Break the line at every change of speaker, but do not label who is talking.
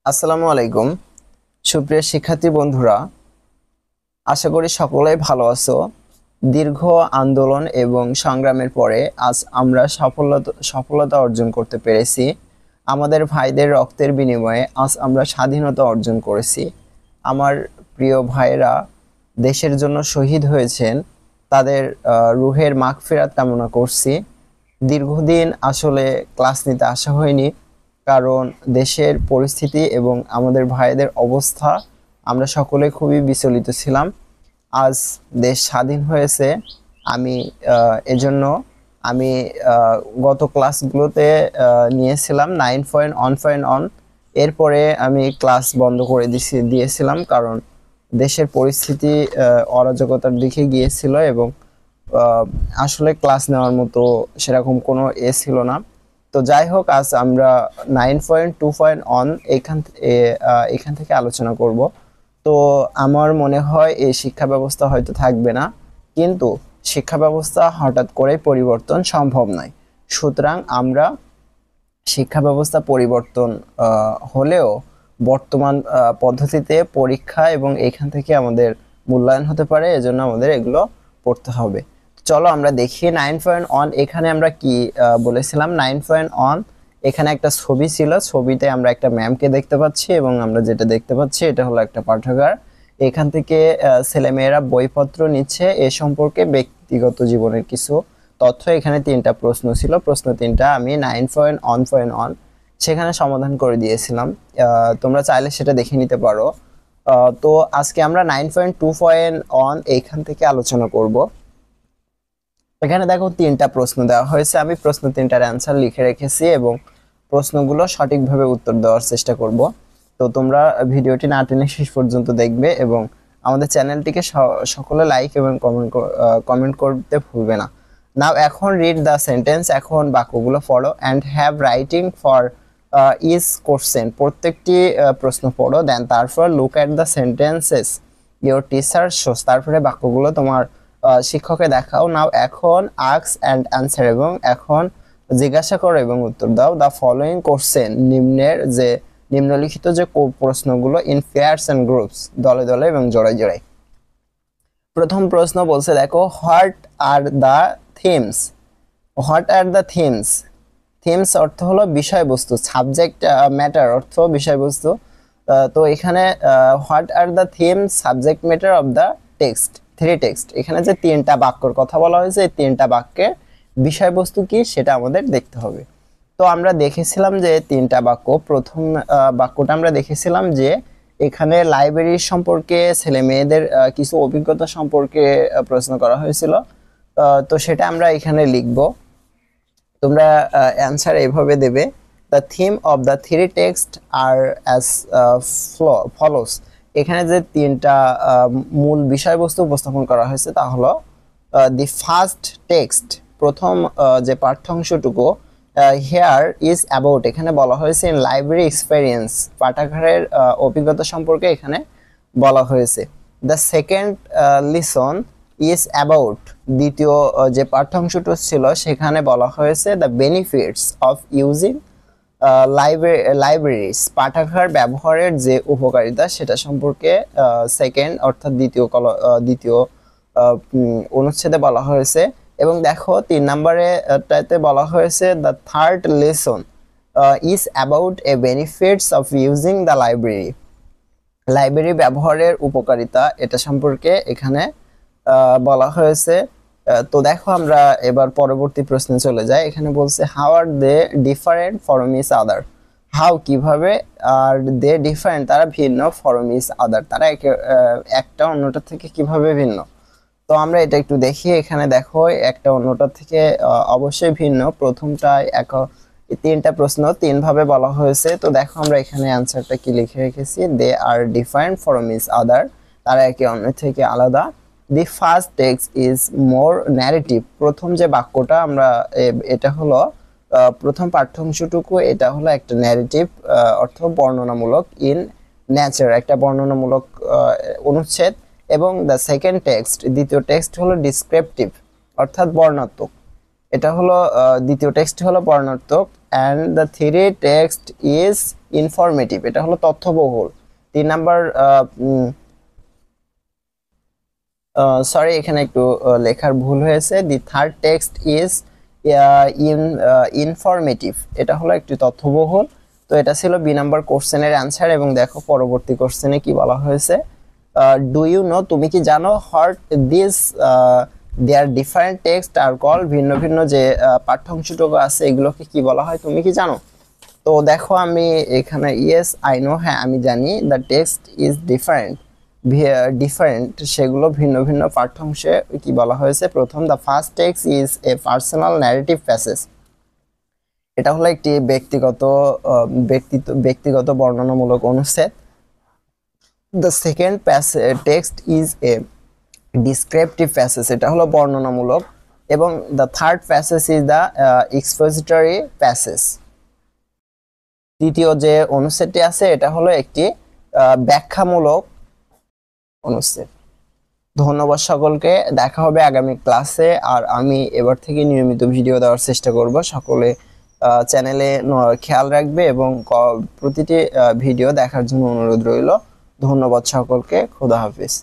আসসালামু আলাইকুম সুপ্রিয় শিক্ষার্থী বন্ধুরা, আশা করি সকলেই ভালো আছো। দীর্ঘ আন্দোলন এবং সংগ্রামের পরে আজ আমরা সফলতা অর্জন করতে পেরেছি। আমাদের ভাইদের রক্তের বিনিময়ে আজ আমরা স্বাধীনতা অর্জন করেছি। আমার প্রিয় ভাইরা দেশের জন্য শহীদ হয়েছেন, তাদের রুহের মাগফিরাত কামনা করছি। দীর্ঘদিন আসলে ক্লাস নিতে আসা হয়নি, কারণ দেশের পরিস্থিতি এবং আমাদের ভাইদের অবস্থা আমরা সকলে খুবই বিচলিত ছিলাম। আজ দেশ স্বাধীন হয়েছে। আমি এজন্য আমি গত ক্লাসগুলোতে নিয়েছিলাম 9.1.1। এরপরে আমি ক্লাস বন্ধ করে দিয়েছিলাম, কারণ দেশের পরিস্থিতি অরাজকতার দিকে গিয়েছিল এবং আসলে ক্লাস নেওয়ার মতো সেরকম কোনো ছিল না। তো যাই হোক, আজ আমরা 9.2.1 এখান থেকে আলোচনা করব। তো আমার মনে হয় এই শিক্ষা ব্যবস্থা হয়তো থাকবে না, কিন্তু শিক্ষা ব্যবস্থা হঠাৎ করে পরিবর্তন সম্ভব নয়। সুতরাং আমরা শিক্ষা ব্যবস্থা পরিবর্তন হলেও বর্তমান পদ্ধতিতে পরীক্ষা এবং এখান থেকে আমাদের মূল্যায়ন হতে পারে, এজন্য আমাদের এগুলো পড়তে হবে। চলো আমরা দেখি 9.1 এখানে আমরা কি বলেছিলাম। 9.1 এখানে একটা ছবি ছিল, ছবিতে আমরা একটা ম্যামকে দেখতে পাচ্ছি এবং আমরা যেটা দেখতে পাচ্ছি এটা হলো একটা পাঠাগার। এখান থেকে ছেলেমেয়েরা বইপত্র নিচ্ছে, এ সম্পর্কে ব্যক্তিগত জীবনের কিছু তথ্য। এখানে 3টা প্রশ্ন ছিল, প্রশ্ন 3টা আমি 9.1.1 সেখানে সমাধান করে দিয়েছিলাম। তোমরা চাইলে সেটা দেখে নিতে পারো। তো আজকে আমরা 9.2.1 এইখান থেকে আলোচনা করব। এখানে দেখো 3টা প্রশ্ন দেওয়া হয়েছে, আমি প্রশ্ন 3টার অ্যান্সার লিখে রেখেছি এবং প্রশ্নগুলো সঠিকভাবে উত্তর দেওয়ার চেষ্টা করব। তো তোমরা ভিডিওটি না টেনে শেষ পর্যন্ত দেখবে এবং আমাদের চ্যানেলটিকে সকলে লাইক এবং কমেন্ট করতে ভুলবে না। নাও এখন রিড দ্য সেন্টেন্স, এখন বাক্যগুলো পড়ো। And have writing for is question, প্রত্যেকটি প্রশ্ন পড়ো। দেন তারপর look at the sentences your teacher shows, তারপরে বাক্যগুলো তোমার শিক্ষককে দেখাও। নাও এখন আস্ক অ্যান্ড অ্যান্সার, এবং এখন জিজ্ঞাসা করো এবং উত্তর দাও। দ্য ফলোয়িং কোশ্চেন, নিম্নলিখিত যে প্রশ্নগুলো ইন পেয়ার্স অ্যান্ড গ্রুপস, দলে দলে এবং জোড়ায় জোড়ায়। প্রথম প্রশ্ন বলছে, দেখো what are the themes. What are the themes, themes অর্থ হলো বিষয়বস্তু, সাবজেক্ট ম্যাটার অর্থ বিষয়বস্তু। তো এখানে what are the themes subject matter of the text, three text. এখানে যে 3টা বাক্যর কথা বলা হয়েছে, এই 3টা বাক্যের বিষয়বস্তু কি সেটা আমাদের দেখতে হবে। তো আমরা দেখেছিলাম যে 3টা বাক্য, প্রথম বাক্যটা আমরা দেখেছিলাম যে এখানে লাইব্রেরি সম্পর্কে ছেলে মেয়েদের কিছু অভিজ্ঞতা সম্পর্কে প্রশ্ন করা হয়েছিল। তো সেটা আমরা এখানে লিখব। তোমরা অ্যান্সার এইভাবে দেবে। The theme of the three text are as follows. এখানে যে 3টা মূল বিষয়বস্তু উপস্থাপন করা হয়েছে তা হলো দি ফার্স্ট টেক্সট, প্রথম যে পাঠ্যাংশটুকু, হেয়ার ইজ অ্যাবাউট, এখানে বলা হয়েছে ইন লাইব্রেরি এক্সপেরিয়েন্স, পাঠাগারের অভিজ্ঞতা সম্পর্কে এখানে বলা হয়েছে। The second lesson is about, দ্বিতীয় যে পাঠ্যাংশটা ছিল সেখানে বলা হয়েছে the benefits of using libraries, পাঠাগার ব্যবহারের যে উপকারিতা সেটা সম্পর্কে সেকেন্ড অর্থাৎ দ্বিতীয় অনুচ্ছেদে বলা হয়েছে। এবং দেখো 3 নম্বরেটাতে বলা হয়েছে the third lesson is about a benefits of using the library, library ব্যবহারের উপকারিতা এটা সম্পর্কে এখানে বলা হয়েছে। তো দেখো আমরা এবার পরবর্তী প্রশ্নে চলে যাই। এখানে বলছে how are they different from each other, how কিভাবে, আর দে ডিফারেন্ট তারা ভিন্ন, ফ্রম ইচ আদার তারা একটা অন্যটা থেকে কিভাবে ভিন্ন। তো আমরা এটা একটু দেখি। এখানে দেখো একটা অন্যটার থেকে অবশ্যই ভিন্ন। প্রথমটায় 3টা প্রশ্ন 3 ভাবে বলা হয়েছে। তো দেখো আমরা এখানে অ্যান্সারটা কি লিখে রেখেছি, দে আর ডিফারেন্ট ফ্রম ইচ আদার, তারা একে অন্যের থেকে আলাদা। The first text is more narrative, প্রথম যে বাক্যটা আমরা এটা হলো প্রথম পাঠ্যাংশটুকু, এটা হলো একটা ন্যারেটিভ অর্থ বর্ণনামূলক, ইন নেচার একটা বর্ণনামূলক অনুচ্ছেদ। এবং দ্য সেকেন্ড টেক্সট, দ্বিতীয় টেক্সট হলো ডিসক্রিপটিভ অর্থাৎ বর্ণনাত্মক, এটা হলো দ্বিতীয় টেক্সট হলো বর্ণনাত্মক। And the three text is informative, এটা হলো তথ্যবহুল। 3 নাম্বার সরি এখানে একটু লেখার ভুল হয়েছে। The third text is informative, এটা হলো একটি তথ্যবহুল। তো এটা ছিল বি নাম্বার কোশ্চেনের অ্যান্সার। এবং দেখো পরবর্তী কোশ্চেনে কি বলা হয়েছে, ডু ইউ নো, তুমি কি জানো, what this their different text are call, ভিন্ন ভিন্ন যে পাঠ্যাংশটুকু আছে এগুলোকে কি বলা হয়, তুমি কি জানো? তো দেখো আমি এখানে ইয়েস আই নো, হ্যাঁ আমি জানি, দ্য টেক্সট ইজ ডিফারেন্ট, সেগুলো ভিন্ন ভিন্ন পাঠ্যাংশে কি বলা হয়েছে। প্রথম, the first text is a personal narrative passage, এটা হলো একটি ব্যক্তিগত বর্ণনামূলক অনুচ্ছেদ। The second text is a descriptive passage, এটা হলো বর্ণনামূলক। এবং the third passage is the expository passage, তৃতীয় যে অনুচ্ছেদটি আছে এটা হলো একটি ব্যাখ্যামূলক অনুচ্ছেদ। ধন্যবাদ সকলকে, দেখা হবে আগামী ক্লাসে। আর আমি এবার থেকে নিয়মিত ভিডিও দেওয়ার চেষ্টা করব। সকলে চ্যানেলে খেয়াল রাখবে এবং প্রতিটি ভিডিও দেখার জন্য অনুরোধ রইল। ধন্যবাদ সকলকে, খোদা হাফেজ।